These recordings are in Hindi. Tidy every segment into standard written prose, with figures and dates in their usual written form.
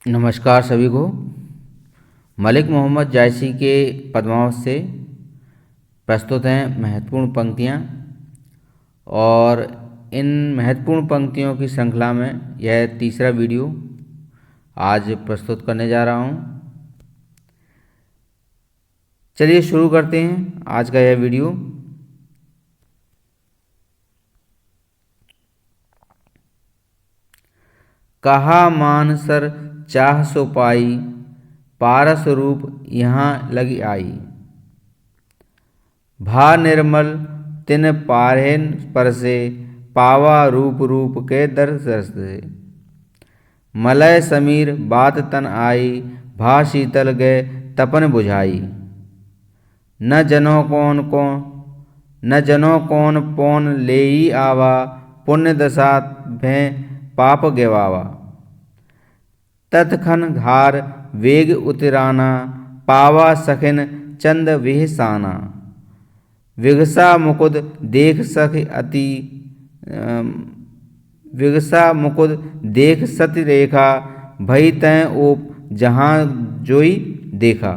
नमस्कार सभी को। मलिक मोहम्मद जायसी के पद्मावत से प्रस्तुत हैं महत्वपूर्ण पंक्तियाँ, और इन महत्वपूर्ण पंक्तियों की श्रृंखला में यह तीसरा वीडियो आज प्रस्तुत करने जा रहा हूँ। चलिए शुरू करते हैं आज का यह वीडियो। कहा मानसर चाह सो पाई, पारस रूप यहाँ लगी आई। भा निर्मल तिन पारहेन परसे, पावा रूप रूप के दर से। मलय समीर बात तन आई, भा शीतल गए तपन बुझाई। न जनो कौन पौन लेई आवा, पुण्य दशा भय पाप गेवावा। तत्खन घार वेग उतराना, पावा सखिन चंद विहसाना। विगसा मुकुद देख सखि अति, विगसा मुकुद देख सति रेखा। भई तय ओप जहाँ जोई देखा।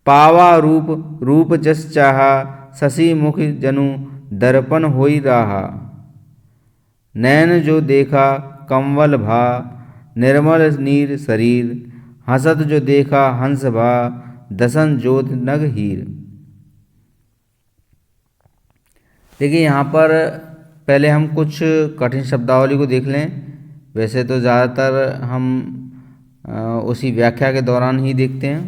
पावा रूप रूप जस चाहा, शशि मुख जनु दर्पण होई राहा। नैन जो देखा कंवल भा, निर्मल नीर शरीर। हसत जो देखा हंस भा, दसन जोत नग हीर। देखिए यहाँ पर पहले हम कुछ कठिन शब्दावली को देख लें। वैसे तो ज़्यादातर हम उसी व्याख्या के दौरान ही देखते हैं,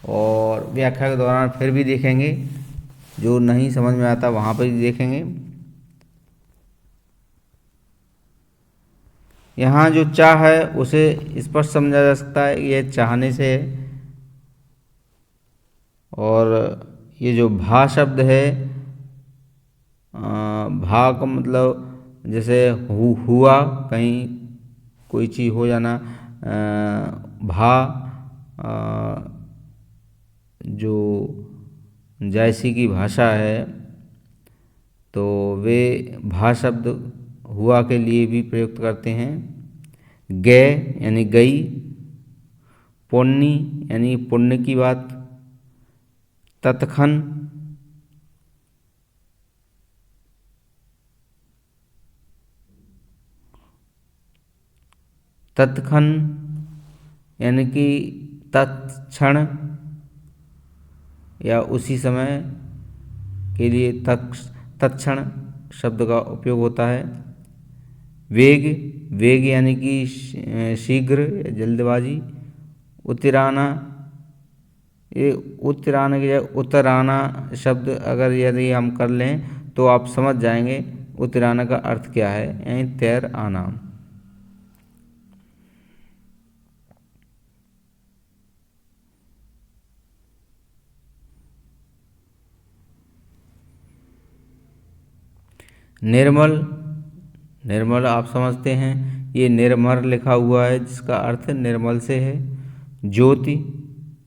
और व्याख्या के दौरान फिर भी देखेंगे। जो नहीं समझ में आता वहाँ पर ही देखेंगे। यहाँ जो चाह है उसे स्पष्ट समझा जा सकता है, यह चाहने से है। और ये जो भा शब्द है, भा का मतलब जैसे हुआ, कहीं कोई चीज़ हो जाना। भा जो जायसी की भाषा है, तो वे भा शब्द हुआ के लिए भी प्रयुक्त करते हैं। गए यानी गई, पुण्य यानी पुण्य की बात। तत्खन तत्खन यानी कि तत्क्षण या उसी समय के लिए तत्क्षण शब्द का उपयोग होता है। वेग वेग यानी कि शीघ्र या जल्दबाजी। उतराना, ये उतराना की जगह उतराना शब्द अगर यदि हम कर लें तो आप समझ जाएंगे उतराना का अर्थ क्या है, यानी तैर आना। निर्मल, निर्मल आप समझते हैं, ये निर्मल लिखा हुआ है जिसका अर्थ निर्मल से है। ज्योति,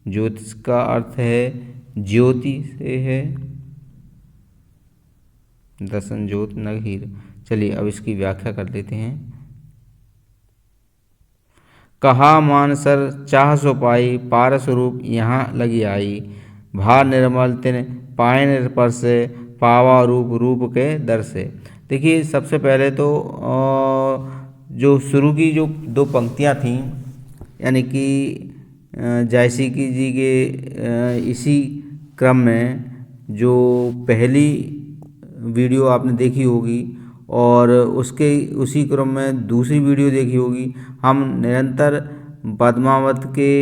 ज्योतिष का अर्थ है ज्योति से है। दसन ज्योत नग हीर। चलिए अब इसकी व्याख्या कर लेते हैं। कहा मानसर चाह सो पाई, पारस रूप यहाँ लगी आई। भा निर्मल तिन पायन पर से, पावा रूप रूप के दर से। देखिए सबसे पहले तो जो शुरू की जो दो पंक्तियाँ थीं, यानी कि जायसी की जी के इसी क्रम में जो पहली वीडियो आपने देखी होगी और उसके उसी क्रम में दूसरी वीडियो देखी होगी, हम निरंतर पद्मावत के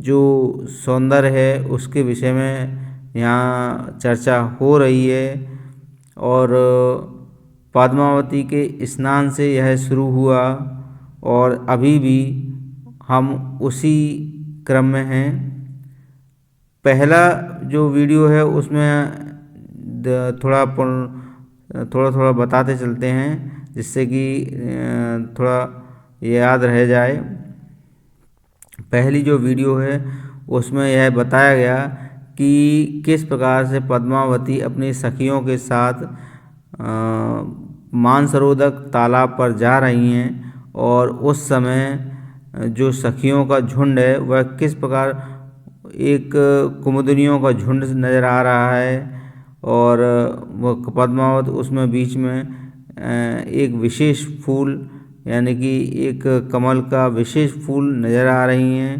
जो सौंदर्य है उसके विषय में यहाँ चर्चा हो रही है। और पद्मावती के स्नान से यह शुरू हुआ और अभी भी हम उसी क्रम में हैं। पहला जो वीडियो है उसमें थोड़ा थोड़ा बताते चलते हैं, जिससे कि थोड़ा याद रह जाए। पहली जो वीडियो है उसमें यह बताया गया कि किस प्रकार से पद्मावती अपनी सखियों के साथ मानसरोवर तालाब पर जा रही हैं और उस समय जो सखियों का झुंड है वह किस प्रकार एक कुमुदनियों का झुंड नज़र आ रहा है और वह पद्मावत उसमें बीच में एक विशेष फूल यानी कि एक कमल का विशेष फूल नज़र आ रही हैं।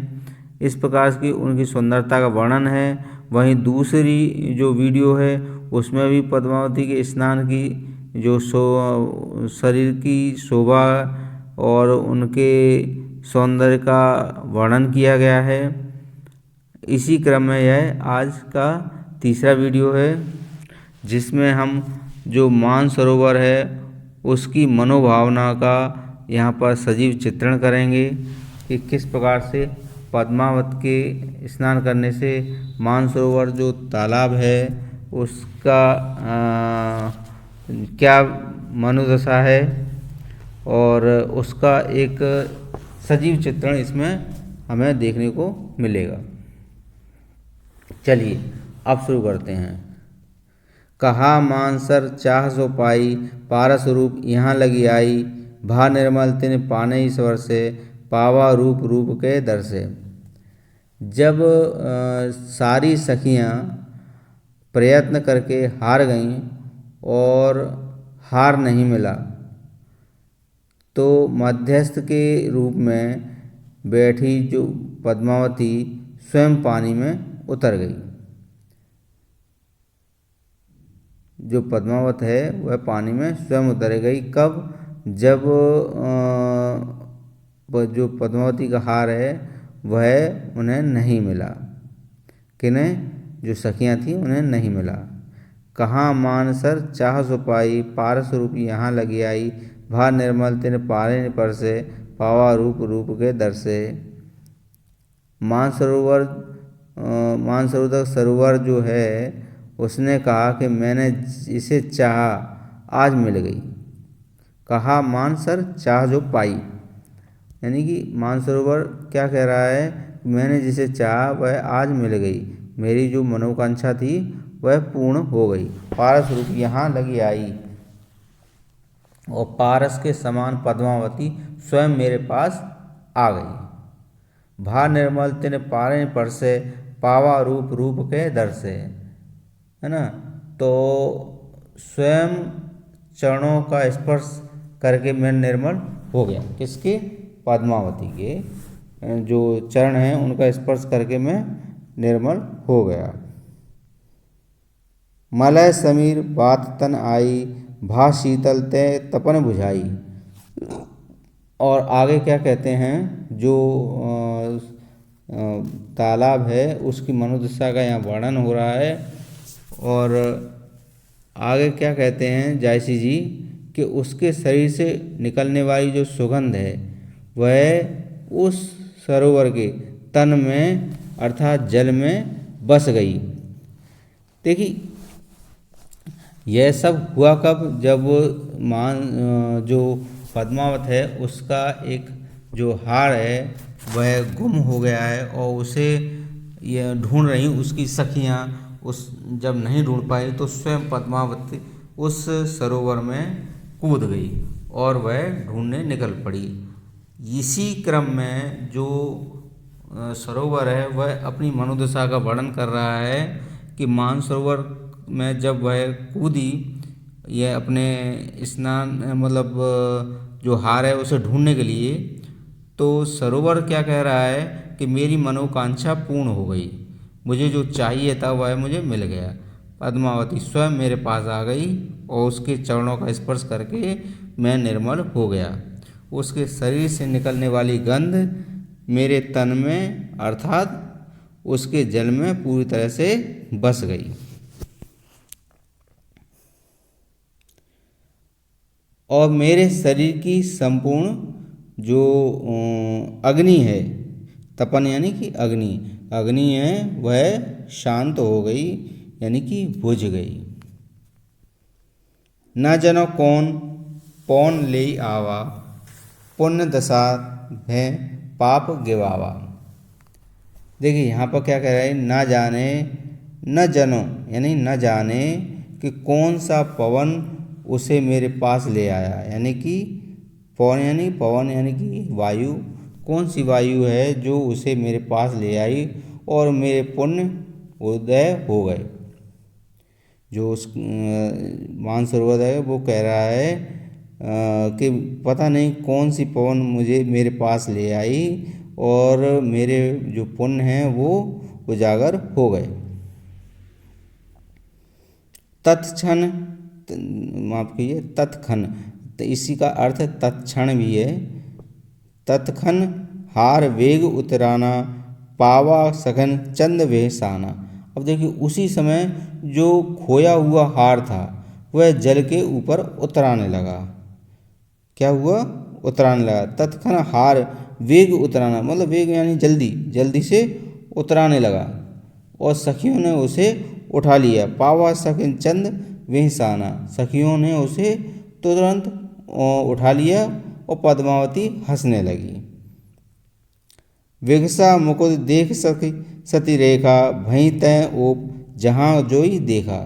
इस प्रकार की उनकी सुंदरता का वर्णन है। वहीं दूसरी जो वीडियो है उसमें भी पद्मावती के स्नान की जो शरीर की शोभा और उनके सौंदर्य का वर्णन किया गया है। इसी क्रम में यह आज का तीसरा वीडियो है जिसमें हम जो मानसरोवर है उसकी मनोभावना का यहाँ पर सजीव चित्रण करेंगे कि किस प्रकार से पद्मावत के स्नान करने से मानसरोवर जो तालाब है उसका क्या मनोदशा है और उसका एक सजीव चित्रण इसमें हमें देखने को मिलेगा। चलिए अब शुरू करते हैं। कहा मानसर चाह सो पाई, पारस रूप यहाँ लगी आई, भा निर्मल तिन पाने ईश्वर से, पावा रूप रूप के दर से। जब सारी सखियाँ प्रयत्न करके हार गईं और हार नहीं मिला तो मध्यस्थ के रूप में बैठी जो पद्मावती स्वयं पानी में उतर गई। जो पद्मावत है वह पानी में स्वयं उतर गई। कब? जब जो पद्मावती का हार है वह उन्हें नहीं मिला। किन्हें? जो सखियाँ थीं उन्हें नहीं मिला। कहाँ मानसर चाह सो पाई, पारस रूप यहाँ लगी आई, भा निर्मल तिन पारे पर से, पावा रूप रूप के दर से। मानसरोवर सरोवर जो है उसने कहा कि मैंने इसे चाहा आज मिल गई। कहा मानसर चाह जो पाई, यानी कि मानसरोवर क्या कह रहा है? मैंने जिसे चाहा वह आज मिल गई, मेरी जो मनोकांक्षा थी वह पूर्ण हो गई। पारस रूप यहाँ लगी आई और पारस के समान पद्मावती स्वयं मेरे पास आ गई। भा निर्मल तिन पारे पर से, पावा रूप रूप के दर से, है ना। तो स्वयं चरणों का स्पर्श करके मैं निर्मल हो गया। किसके? पद्मावती के जो चरण हैं उनका स्पर्श करके मैं निर्मल हो गया। मलय समीर बात तन आई, भा शीतल ते तपन बुझाई। और आगे क्या कहते हैं? जो तालाब है उसकी मनोदशा का यहाँ वर्णन हो रहा है। और आगे क्या कहते हैं जायसी जी कि उसके शरीर से निकलने वाली जो सुगंध है वह उस सरोवर के तन में अर्थात जल में बस गई। देखिए यह सब हुआ कब? जब जो पद्मावत है उसका एक जो हार है वह गुम हो गया है और उसे यह ढूंढ रही उसकी सखियाँ। उस जब नहीं ढूंढ पाई तो स्वयं पद्मावती उस सरोवर में कूद गई और वह ढूंढने निकल पड़ी। इसी क्रम में जो सरोवर है वह अपनी मनोदशा का वर्णन कर रहा है कि मानसरोवर में जब वह कूदी यह अपने स्नान मतलब जो हार है उसे ढूंढने के लिए, तो सरोवर क्या कह रहा है कि मेरी मनोकांक्षा पूर्ण हो गई, मुझे जो चाहिए था वह मुझे मिल गया। पद्मावती स्वयं मेरे पास आ गई और उसके चरणों का स्पर्श करके मैं निर्मल हो गया। उसके शरीर से निकलने वाली गंध मेरे तन में अर्थात उसके जल में पूरी तरह से बस गई। और मेरे शरीर की संपूर्ण जो अग्नि है, तपन यानी कि अग्नि है वह शांत हो गई यानी कि बुझ गई। न जनो कौन पौन ले आवा, पुण्य दशा है पाप गिवावा। देखिए यहाँ पर क्या कह रहा है? न जाने, न जनो यानी न जाने कि कौन सा पवन उसे मेरे पास ले आया, यानी कि पवन यानी कि वायु, कौन सी वायु है जो उसे मेरे पास ले आई और मेरे पुण्य उदय हो गए। जो उस मानसरोवर है वो कह रहा है कि पता नहीं कौन सी पवन मुझे मेरे पास ले आई और मेरे जो पुण्य हैं वो उजागर हो गए। तत्क्षण, माफ कीजिए, तत्क्षण, तो इसी का अर्थ तत्क्षण भी है। तत्क्षण हार वेग उतराना, पावा सघन चंद वेहसाना। अब देखिए उसी समय जो खोया हुआ हार था वह जल के ऊपर उतराने लगा। क्या हुआ? उतराने लगा। तत्क्षण हार वेग उतराना, मतलब वेग यानी जल्दी, जल्दी से उतराने लगा और सखियों ने उसे उठा लिया। पावा सखन चंद वेहसाना, सखियों ने उसे तुरंत उठा लिया और पद्मावती हंसने लगी। विगसा मुकुद देख सखी सती रेखा, भई तय ओप जहाँ जोई देखा।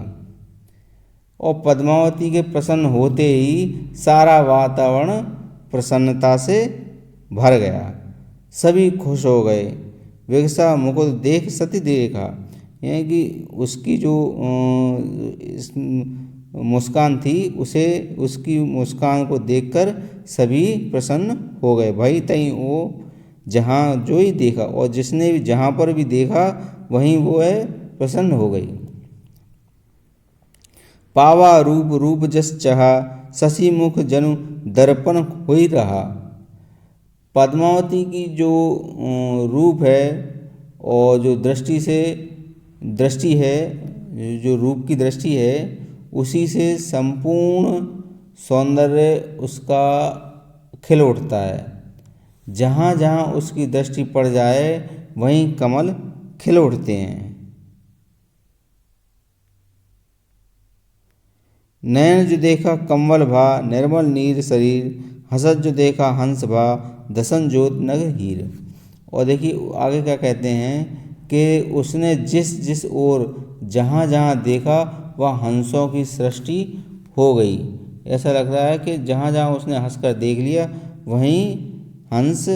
और पद्मावती के प्रसन्न होते ही सारा वातावरण प्रसन्नता से भर गया, सभी खुश हो गए। विगसा मुकुद देख सती देखा, यानी कि उसकी जो मुस्कान थी उसे, उसकी मुस्कान को देखकर सभी प्रसन्न हो गए। भाई तई वो जहाँ जो ही देखा, और जिसने भी जहाँ पर भी देखा वहीं वो है प्रसन्न हो गई। पावा रूप रूप जस चाहा, शशि मुख जनु दर्पण हुई रहा। पद्मावती की जो रूप है और जो दृष्टि है, जो रूप की दृष्टि है, उसी से संपूर्ण सौंदर्य उसका खिल उठता है। जहाँ जहाँ उसकी दृष्टि पड़ जाए वहीं कमल खिल उठते हैं। नयन जो देखा कंवल भा, निर्मल नीर शरीर, हसत जो देखा हंस भा, दसन जोत नग हीर। और देखिए आगे क्या कहते हैं कि उसने जिस जिस ओर जहाँ जहाँ देखा वह हंसों की सृष्टि हो गई। ऐसा लग रहा है कि जहाँ जहाँ उसने हंसकर देख लिया वहीं हंस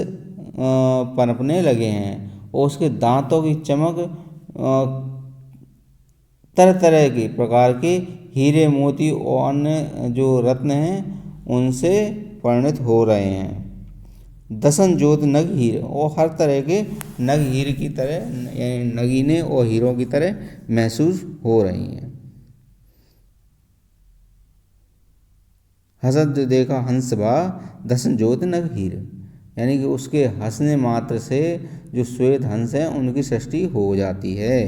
पनपने लगे हैं। और उसके दांतों की चमक तरह तरह के प्रकार के हीरे मोती और अन्य जो रत्न हैं उनसे परिणित हो रहे हैं। दसन जोत नग हीर, और हर तरह के नग हीर की तरह, नगीने और हीरों की तरह महसूस हो रही हैं। हसत जो देखा हंस भा, दसन जोत नग हीर, यानी कि उसके हंसने मात्र से जो श्वेत हंस हैं उनकी सृष्टि हो जाती है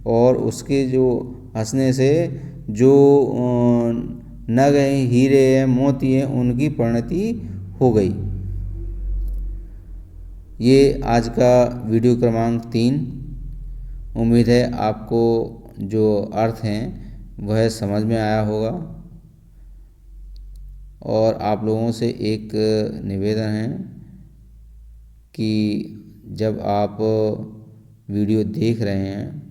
और उसके जो हंसने से जो नग हैं, हीरे हैं, मोती हैं, उनकी परिणति हो गई। ये आज का वीडियो क्रमांक 3। उम्मीद है आपको जो अर्थ हैं वह समझ में आया होगा। और आप लोगों से एक निवेदन है कि जब आप वीडियो देख रहे हैं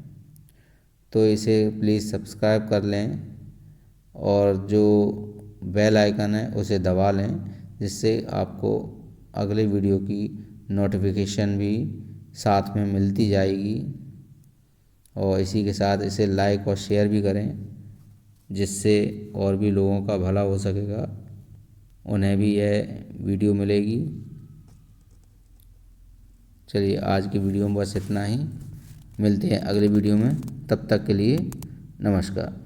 तो इसे प्लीज़ सब्सक्राइब कर लें और जो बेल आइकन है उसे दबा लें, जिससे आपको अगले वीडियो की नोटिफिकेशन भी साथ में मिलती जाएगी। और इसी के साथ इसे लाइक और शेयर भी करें, जिससे और भी लोगों का भला हो सकेगा, उन्हें भी यह वीडियो मिलेगी। चलिए आज की वीडियो में बस इतना ही। मिलते हैं अगले वीडियो में, तब तक के लिए नमस्कार।